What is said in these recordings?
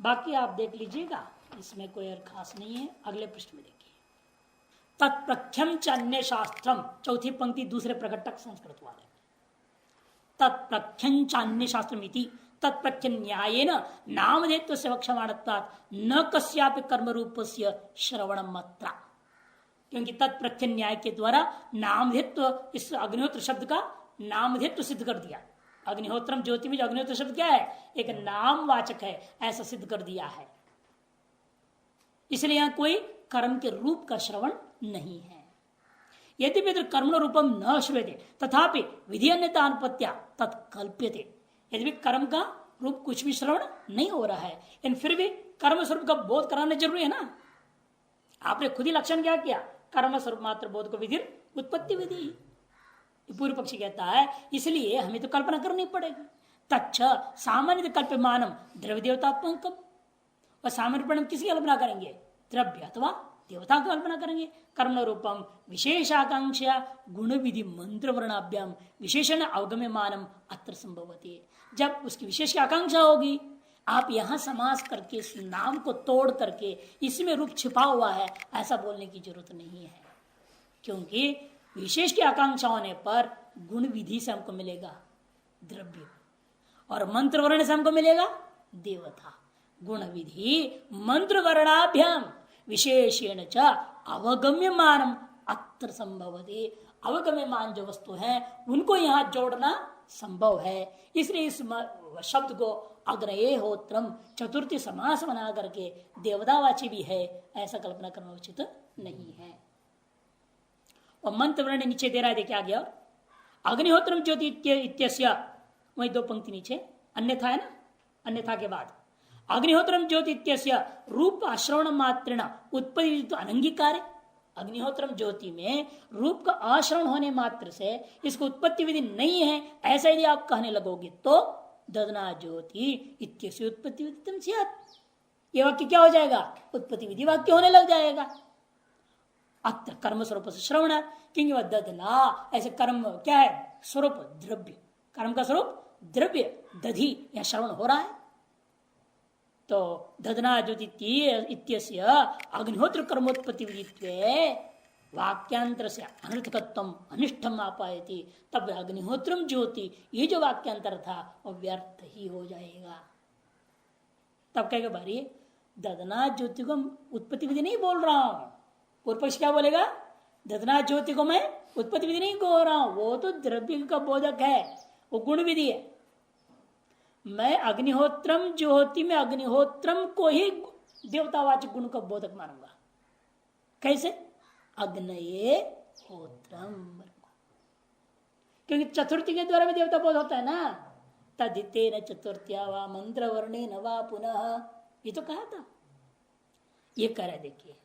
बाकी आप देख लीजिएगा, इसमें कोई और खास नहीं है। अगले पृष्ठ में देखिए, तत्प्रख्यम च अन्य शास्त्रम, चौथी पंक्ति दूसरे प्रकटक संस्कृत वाले, तत्प्रख्यम च अन्य शास्त्रमिति तत्प्रख्य न्यायेन नामधेयत्व से वक्षमाणत्वात् न कस्यापि कर्म रूपस्य श्रवणम मात्रा। क्योंकि तत्प्रख्य न्याय के द्वारा नामधेयत्व, इस अग्निहोत्र शब्द का नामधेयत्व सिद्ध कर दिया। अग्निहोत्रम ज्योति में जो अग्निहोत्र शब्द क्या है, एक नामवाचक है, ऐसा सिद्ध कर दिया है। इसलिए यहां कोई कर्म के रूप का श्रवण नहीं है। यदि कर्म रूपम न श्रूयते तथापि विधि अन्यता अनुपत्या तत्कल्प्यते। यदि कर्म का रूप कुछ भी श्रवण नहीं हो रहा है, लेकिन फिर भी कर्म स्वरूप का बोध कराना जरूरी है ना। आपने खुद ही लक्षण क्या किया, कर्म स्वरूप मात्र बोध को विधि उत्पत्ति विधि। पूर्व पक्षी कहता है इसलिए हमें तो कल्पना करनी पड़ेगी। तच्छ सामान्य कल्प्यमानम द्रव्य देवतात्मकम, और सामान्य परिणाम किसकी कल्पना करेंगे, द्रव्य अथवा देवता की कल्पना करेंगे। कर्म रूपम विशेषाकांक्षा गुण विधि मंत्र वर्णाभ्याम विशेषण अवगम्य मानम अत्र संभवती। जब उसकी विशेष आकांक्षा होगी, आप यहां समास करके इस नाम को तोड़ करके इसमें रूप छिपा हुआ है ऐसा बोलने की जरूरत नहीं है। क्योंकि विशेष की आकांक्षा होने पर गुण विधि से हमको मिलेगा द्रव्य, और मंत्र वर्ण से हमको मिलेगा देवता। गुण विधि मंत्र वर्णाभ्याम विशेषेण च अवगम्य मानम अत्र संभवते। अवगम्य मान जो वस्तु है उनको यहां जोड़ना संभव है। इसलिए इस शब्द को अग्नये होत्रम चतुर्थी समास बना करके देवतावाची भी है ऐसा कल्पना करना उचित नहीं है। और मंत्र वर्ण नीचे दे रहा है, देखिए आगे, और अग्निहोत्रम ज्योति इत्यस्य, वही दो पंक्ति नीचे अन्यथा है ना, अन्यथा के बाद अग्निहोत्रम ज्योति इत्यस्य रूप आश्रवण मात्रेण उत्पत्ति तो अनंगीकार। अग्निहोत्रम ज्योति में रूप का आश्रवण होने मात्र से इसको उत्पत्ति विधि नहीं है ऐसा यदि आप कहने लगोगे तो ददना ज्योति इत्यस्य उत्पत्ति विधि स्यात्। ये वाक्य क्या हो जाएगा, उत्पत्ति विधि वाक्य होने लग जाएगा। अत्र कर्म स्वरूप से श्रवण, क्योंकि वह दधना ऐसे कर्म क्या है, स्वरूप द्रव्य, कर्म का स्वरूप द्रव्य दधि या श्रवण हो रहा है। तो दधना ज्योति इत्यस्य अग्निहोत्र कर्मोत्पत्ति विधित्वे वाक्यांतर से अनर्थकत्वम अनिष्टम आपायति, तब अग्निहोत्रम ज्योति ये जो वाक्यांतर था वो व्यर्थ ही हो जाएगा। तब कहेगा भाई दधना ज्योति को उत्पत्ति विधि नहीं बोल रहा हूं। पूर्व पक्ष क्या बोलेगा, दधना ज्योति को मैं उत्पत्ति विधि नहीं बोल रहा हूं, वो तो द्रव्य का बोधक है, वो गुण विधि है। मैं अग्निहोत्रम ज्योति में अग्निहोत्रम को ही देवतावाचक गुण का बोधक मानूंगा। कैसे, अग्नये होत्रम, क्योंकि चतुर्थी के द्वारा भी देवता बोध होता है ना। तदिते न चतुर्थ्या वा मंत्र वर्णे न वा पुनः, ये तो कहा था, ये कह रहे देखिए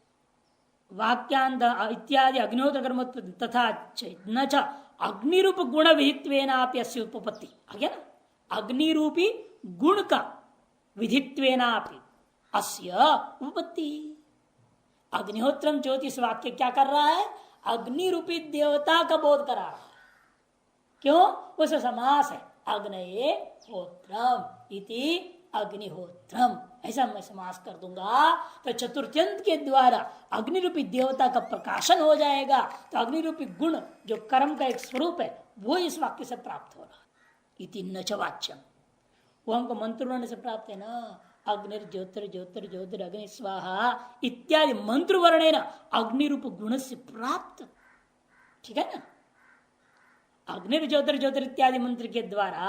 वाक्यांत इत्यादि अग्निहोत्र कर्मोत्पत्ति तथा न च अग्निरूप गुण विधित्वेनाप्यस्य उपपत्ति। आ गया ना, अग्निरूपी गुण का विधित्वेनापि अस्य उपपत्ति। अग्निहोत्रम ज्योतिष वाक्य क्या कर रहा है, अग्निरूपी देवता का बोध करा रहा है। क्यों, उस समास है अग्नये होत्रम इति अग्निहोत्रम, ऐसा मैं समास कर दूंगा तो चतुर्थ्यंत के द्वारा अग्निरूपी देवता का प्रकाशन हो जाएगा। तो अग्निरूपी गुण जो कर्म का एक स्वरूप है वो इस वाक्य से प्राप्त हो रहा है। इति न च वाच्यम, वो हमको मंत्र से प्राप्त है ना। अग्निर्ज्योतिर्ज्योतिर्ज्योतिर अग्नि स्वाहा इत्यादि मंत्र वर्णेन अग्निरूप गुण से प्राप्त, ठीक है ना। अग्निर्ज्योतिर्ज्योतिर इत्यादि मंत्र के द्वारा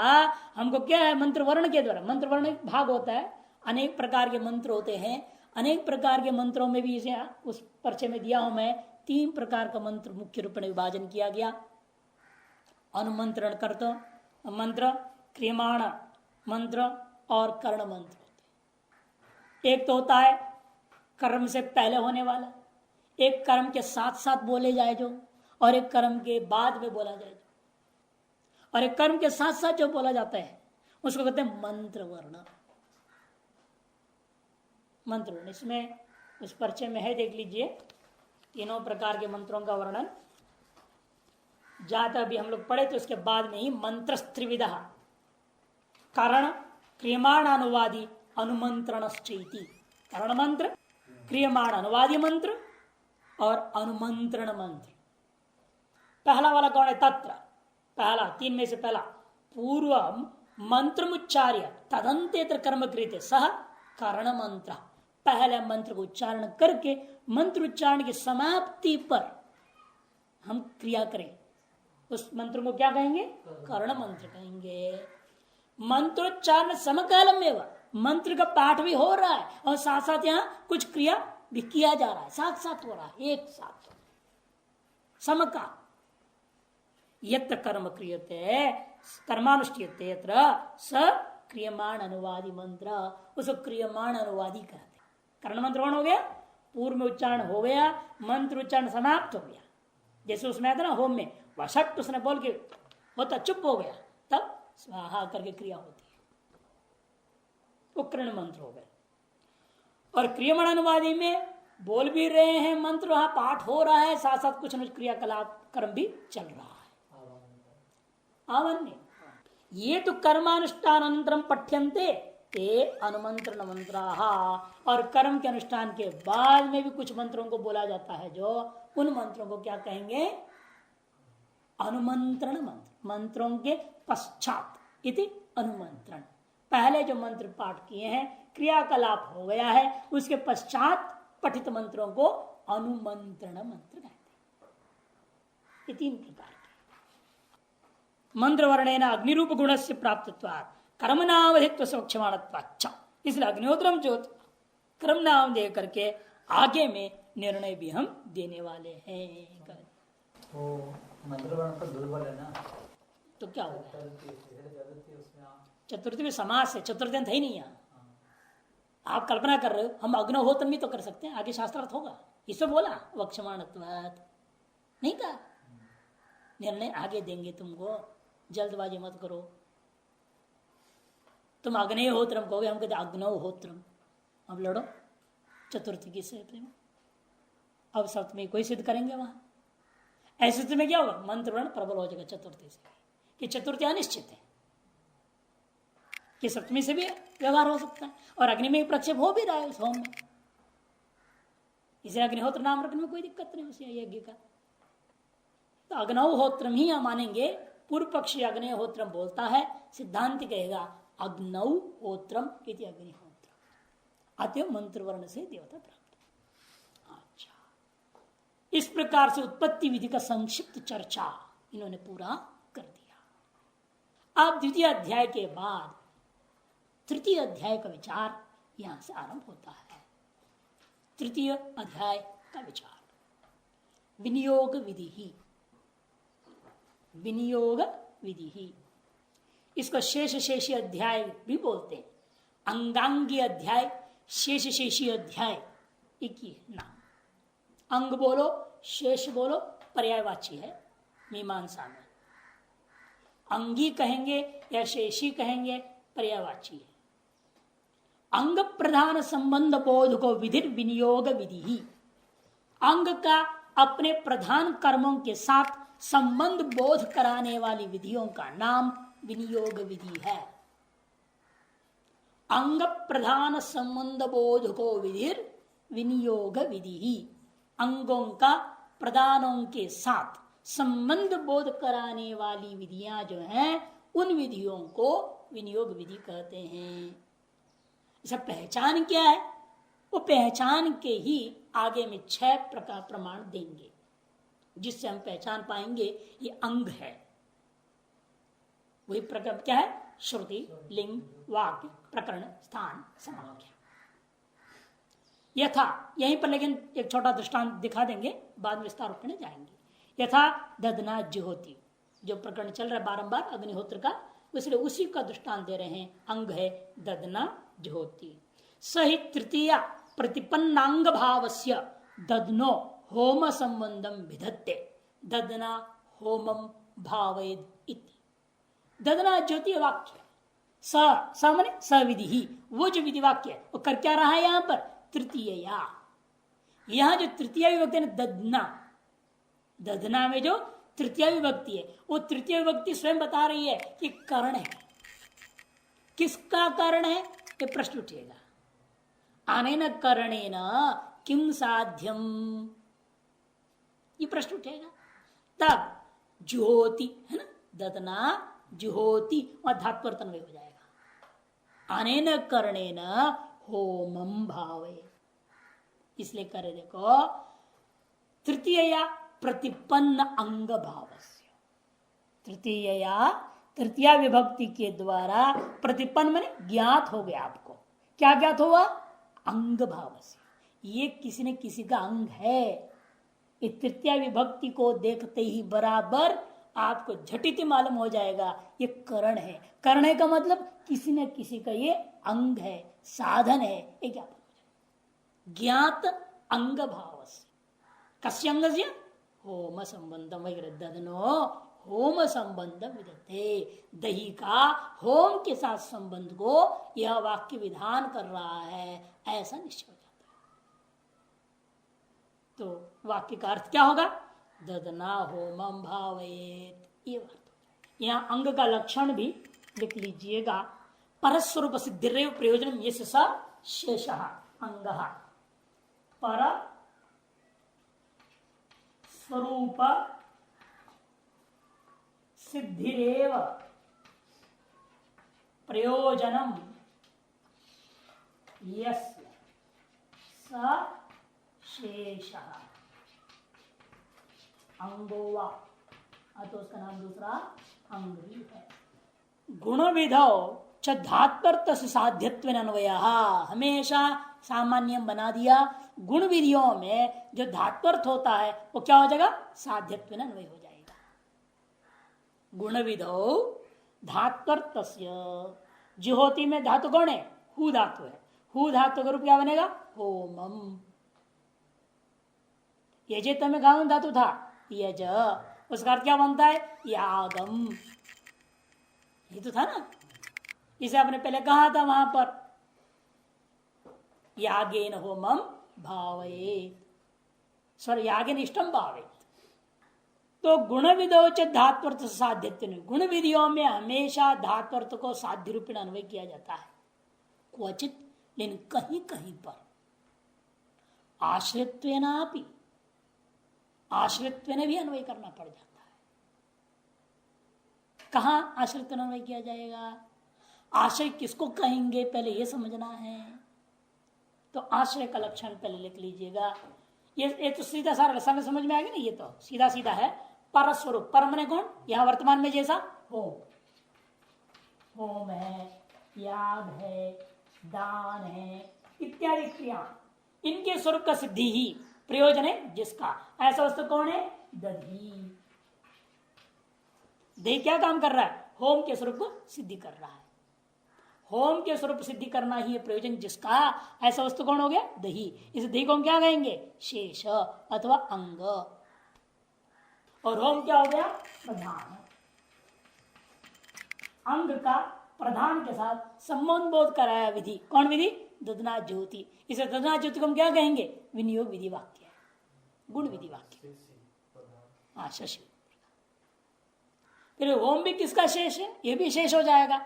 हमको क्या है, मंत्र वर्ण के द्वारा, मंत्र वर्ण एक भाग होता है, अनेक प्रकार के मंत्र होते हैं। अनेक प्रकार के मंत्रों में भी इसे उस परिचय में दिया हूं मैं, 3 प्रकार का मंत्र मुख्य रूप में विभाजन किया गया। अनुमंत्रण करता मंत्र, क्रियमाण मंत्र और कर्ण मंत्र होते। एक तो होता है कर्म से पहले होने वाला, एक कर्म के साथ साथ बोले जाए जो, और एक कर्म के बाद में बोला जाए जो, और एक कर्म के साथ साथ जो बोला जाता है उसको कहते हैं मंत्र वर्ण। मंत्र वर्ण इसमें उस परिचय में है, देख लीजिए, तीनों प्रकार के मंत्रों का वर्णन। जहां तक अभी हम लोग पढ़े तो उसके बाद में ही मंत्र त्रिविधा, कारण, क्रियमाणानुवादी, अनुमंत्रणश्चैति। करण मंत्र, क्रियमाण अनुवादी मंत्र और अनुमंत्रण मंत्र। पहला वाला कौन है? तत्र, पहला, तीन में से पहला। पूर्व मंत्रमुच्चार्य तदंतेतर कर्म क्रियते सह करण मंत्र। पहले मंत्र को उच्चारण करके मंत्र उच्चारण की समाप्ति पर हम क्रिया करें, उस मंत्र को क्या कहेंगे? कर्ण मंत्र कहेंगे। मंत्रोच्चारण समकालम में मंत्र का पाठ भी हो रहा है और साथ साथ यहाँ कुछ क्रिया भी किया जा रहा है, साथ साथ हो रहा है, एक साथ समकाल। यत्र कर्म क्रियते कर्मानुष्ठीयते यत्र स क्रियमाण अनुवादी मंत्र, उसको क्रियमाण अनुवादी कहते हैं। कर्ण मंत्र कौन हो गया? पूर्व में उच्चारण हो गया, मंत्र उच्चारण समाप्त हो गया। जैसे उसमें आता ना होम में वशक्त, उसने बोल के होता चुप हो गया, तब स्वाहा करके क्रिया होती है, वो कर्ण मंत्र हो गए। और क्रियमाण अनुवादी में बोल भी रहे हैं मंत्र, वहां पाठ हो रहा है, साथ साथ कुछ न कुछ क्रियाकलाप कर्म भी चल रहा है। आवन्य ये तो कर्मानुष्ठान अनंतरम पठ्यन्ते ते अनुमंत्रण मंत्राहा। और कर्म के अनुष्ठान के बाद में भी कुछ मंत्रों को बोला जाता है, जो उन मंत्रों को क्या कहेंगे? अनुमंत्रण मंत्र। मंत्रों के पश्चात इति अनुमंत्रण। पहले जो मंत्र पाठ किए हैं, क्रियाकलाप हो गया है, उसके पश्चात पठित मंत्रों को अनुमंत्रण मंत्र कहते हैं। ये तीन प्रकार के मंत्र वर्णेन अग्निरूप गुण से प्राप्तत्वात् कर्मनावधित्व सक्षमाणत्वाच्च। इसलिए अग्निहोत्रम जो कर्म नाम दे करके आगे में निर्णय भी हम देने वाले हैं। वो मंत्र वर्ण का दुर्बल है ना, तो क्या होगा? चतुर्थी में समास है, चतुर्थी है ही नहीं यहाँ। आप कल्पना कर रहे हो, हम अग्निहोत्र भी तो कर सकते हैं, आगे शास्त्रार्थ होगा। इसमें बोला वक्षमाणत्वात् नहीं कहा, निर्णय आगे देंगे तुमको, जल्दबाजी मत करो। तुम अग्निहोत्रम कहोगे, हम कहते अग्नहोत्रम। अब लड़ो चतुर्थी की से प्रेम, अब सप्तमी कोई सिद्ध करेंगे वहां। ऐसे स्थिति में क्या होगा? मंत्र वर्ण प्रबल हो जाएगा चतुर्थी से, कि चतुर्थी अनिश्चित है, कि सप्तमी से भी व्यवहार हो सकता है, और अग्नि में प्रक्षेप हो भी रहा है उस होम में, इसे अग्निहोत्र नाम रखने में कोई दिक्कत नहीं उस यज्ञ का। तो अग्नहोत्रम ही हम मानेंगे। पूर्व पक्षी अग्निहोत्रम बोलता है, सिद्धांत कहेगा अग्नहोत्रम इति अग्निहोत्र। अतः मंत्र वर्ण से देवता प्राप्त। अच्छा, इस प्रकार से उत्पत्ति विधि का संक्षिप्त चर्चा इन्होंने पूरा कर दिया। अब द्वितीय अध्याय के बाद तृतीय अध्याय का विचार यहां से आरंभ होता है। तृतीय अध्याय का विचार विनियोग विधि ही। विनियोग विधि ही, इसको शेष शेषी अध्याय भी बोलते हैं। अंगांगी अध्याय, शेष शेषी अध्याय, एक ही नाम। अंग बोलो, शेष बोलो, पर्यायवाची है मीमांसा में। अंगी कहेंगे या शेषी कहेंगे, पर्यायवाची है। अंग प्रधान संबंध बोध को विधि विनियोग विधि ही। अंग का अपने प्रधान कर्मों के साथ संबंध बोध कराने वाली विधियों का नाम विनियोग विधि है। अंग प्रधान संबंध बोध को विधि विनियोग विधि ही। अंगों का प्रधानों के साथ संबंध बोध कराने वाली विधियां जो हैं, उन विधियों को विनियोग विधि कहते हैं। इसका पहचान क्या है? वो पहचान के ही आगे में 6 प्रकार प्रमाण देंगे, जिससे हम पहचान पाएंगे ये अंग है। वही प्रकार क्या है? श्रुति, लिंग, वाक्य, प्रकरण, स्थान, समाख्या। यथा, यहीं पर लेकिन एक छोटा दृष्टांत दिखा देंगे, बाद में विस्तार रूप में जाएंगे। यथा ददना ज्योति, जो प्रकरण चल रहा है बारंबार अग्निहोत्र का, इसलिए उसी का दृष्टांत दे रहे हैं। अंग है ददना ज्योति। सही तृतीया प्रतिपन्नांग भावस्य ददनो होम संबंधम विधत्ते। ददना होमम भावेद इति। ददना ज्योति वाक्य, स माने सविधि ही, वो जो विधि वाक्य है वो कर क्या रहा है यहां पर? तृतीय। यहां जो तृतीय विभक्ति है ददना, ददना में जो तृतीय विभक्ति है, वो तृतीय विभक्ति स्वयं बता रही है कि कारण है। किसका कारण है? ये प्रश्न उठेगा। अनेन करणेन किम साध्यम, ये प्रश्न उठेगा। तब ज्योति है ना, ददना ज्योति और धात्वर्तन हो जाएगा। अनेन करणेन होमम भावे, इसलिए करे देखो तृतीया प्रतिपन्न अंग भावस्य, तृतीया विभक्ति के द्वारा प्रतिपन्न माने ज्ञात हो गया। आपको क्या ज्ञात हुआ? अंग भावस्य, ये किसी न किसी का अंग है। ये तृतीया विभक्ति को देखते ही बराबर आपको झटिति मालूम हो जाएगा ये करण है। करण है का मतलब किसी न किसी का ये अंग है, साधन है, ये ज्ञात हो जाएगा। ज्ञात अंग भाव से कस्य अंग से होम संबंधम वगैरह ददनो होम संबंध विदते, दही का होम के साथ संबंध को यह वाक्य विधान कर रहा है, ऐसा निश्चय हो जाता है। तो वाक्य का अर्थ क्या होगा? ददना होमम भावेत, ये अर्थ हो जाएगा। यहाँ अंग का लक्षण भी लिख लीजिएगा। परस्वरूप सिद्धिरेव प्रयोजन यस्य स शेषः अंगः, पर स्वरूप सिद्धिरेव प्रयोजनम यस्य स शेषः अंगो वा, तो उसका नाम दूसरा अंग ही है। गुण विधौ च धात्वर्थ से साध्यत्व अन्वय, हमेशा सामान्य बना दिया। गुण विधियों में जो धात्वर्थ होता है वो क्या हो जाएगा? साध्यत्व अन्वय हो जाएगा। गुण विधौ धात्वर्थ, ज्योति में धातु कौन है? हु धातु है। हु धातु का रूप क्या बनेगा? होमम। यजेत में कौन धातु था? यज, उसका अर्थ क्या बनता है? यागम। ये तो था ना, इसे आपने पहले कहा था वहां पर, यागेन होमम भावेत, स्वर यागेन इष्टम भावेत। तो गुण विधौ च धात्वर्थ साध्यत्व, गुण विधियों में हमेशा धात्वर्थ को साध्य रूप में अन्वय किया जाता है, क्वचित, लेकिन कहीं कहीं पर आश्रित्वेनापि, आश्रित्व ने भी अन्वय करना पड़ जाता है। कहां आश्रित्व अन्वय किया जाएगा? आश्रय किसको कहेंगे पहले यह समझना है। तो आश्रय का लक्षण पहले लिख लीजिएगा। ये तो सीधा सारा समझ में आ गया ना, ये तो सीधा सीधा है। परस्वरूप, पर मने कौन? यहां वर्तमान में जैसा होम, होम है, याग है, दान है, इत्यादि क्रिया, इनके स्वरूप का सिद्धि ही प्रयोजन है जिसका। ऐसा वस्तु कौन है? दधी। दही क्या काम कर रहा है? होम के स्वरूप को सिद्धि कर रहा है। होम के स्वरूप सिद्धि करना ही है प्रयोजन जिसका। ऐसा वस्तु कौन हो गया? दही। इस दही को हम क्या कहेंगे? शेष अथवा अंग। और होम क्या हो गया? प्रधान। अंग का प्रधान के साथ संबंध बोध कराया विधि। कौन विधि? ददना ज्योति। इसे ददना ज्योति को हम क्या कहेंगे? विनियोग विधि वाक्य है, गुण विधि वाक्य। हाँ, शशि। फिर होम भी किसका शेष है? यह भी शेष हो जाएगा।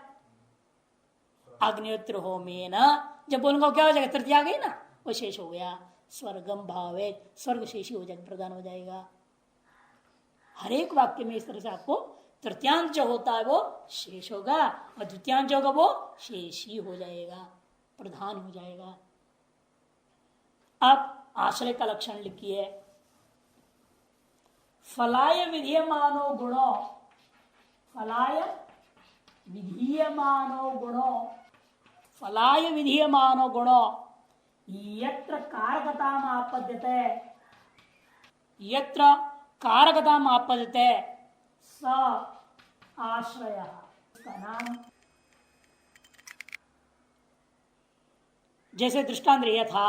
अग्निहोत्र होमेन, जब बोलूंगा क्या हो जाएगा? तृतीया आ गई ना, वो शेष हो गया। स्वर्गम भावे, स्वर्ग शेषी हो जाएगा, प्रदान हो जाएगा। हर एक वाक्य में इस तरह से आपको तृतीयांश जो होता है वो शेष होगा और द्वितीयांश होगा वो शेषी हो जाएगा, प्रधान हो जाएगा। अब आश्रय का लक्षण लिखिए। फलाय विधीयमानो गुणो, फलाय विधीयमानो गुणो, फलाय विधीयमानो गुणो यत्र कारकताम आपद्यते, यत्र कारकताम आपद्यते स आश्रयः। इसका नाम जैसे दृष्टांत यथा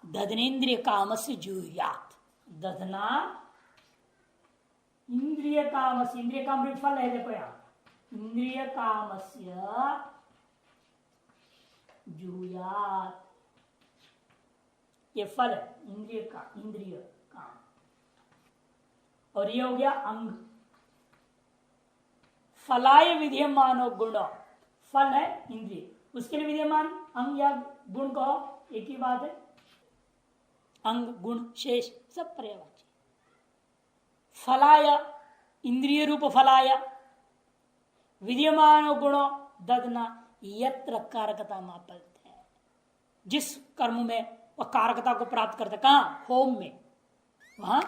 दधनेन्द्रिय कामस्य जूयात। दधना इंद्रिय कामस्य, इंद्रिय काम भी फल है, देखो यहां इंद्रिय कामस्य जूयात, ये फल है इंद्रिय का, इंद्रिय काम। और ये हो गया अंग। फलाय विधीयमानो गुण, फल है इंद्रिय, उसके लिए विधीयमान अंग या गुण कहो एक ही बात है, अंग गुण शेष सब पर्यायवाची। फलाय इंद्रिय रूप फलाय विद्यमान गुणों ददना यत्र कारकता मापलते है, जिस कर्म में वह कारकता को प्राप्त करता, कहां होम में, वहां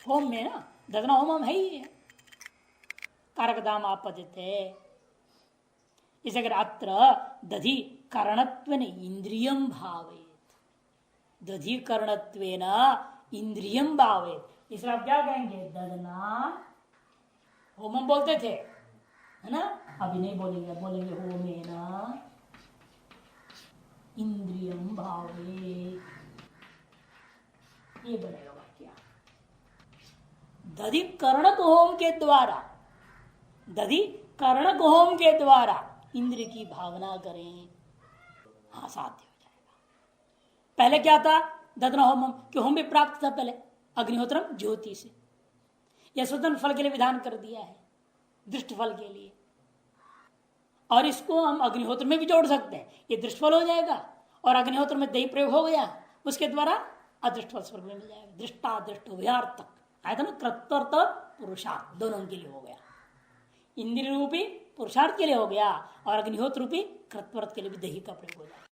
होम में ना, ददना होम है ही है, कारकता मापदते। इसे अगर अत्र दधि करणत्वेन इंद्रियम भावेत, दधि करणत्वेन इंद्रियम भावेत, इसलिए आप क्या कहेंगे, ददना होमम बोलते थे है ना, अभी नहीं बोलेंगे, बोलेंगे होमेना इंद्रियम भावे, ये बनेगा वाक्य। दधि कर्णक होम के द्वारा, दधि कर्णक होम के द्वारा इंद्र की भावना करें, हाँ साध्य हो जाएगा। पहले क्या था, ददना होम, कि होम भी प्राप्त था पहले अग्निहोत्रम ज्योति से, यह स्वतंत्र फल के लिए विधान कर दिया है, दृष्ट फल के लिए, और इसको हम अग्निहोत्र में भी जोड़ सकते हैं, ये दृष्ट फल हो जाएगा, और अग्निहोत्र में दही प्रयोग हो गया, उसके द्वारा अदृष्ट फल स्वर्ग में मिल जाएगा। दृष्टा दृष्ट तक आया था ना, कृतर्थ पुरुषार्थ दोनों के लिए हो गया, इंद्रिय रूपी पुरुषार्थ के लिए हो गया, और अग्निहोत्र रूपी कृतवर्थ के लिए भी दही का प्रयोग हो जाएगा।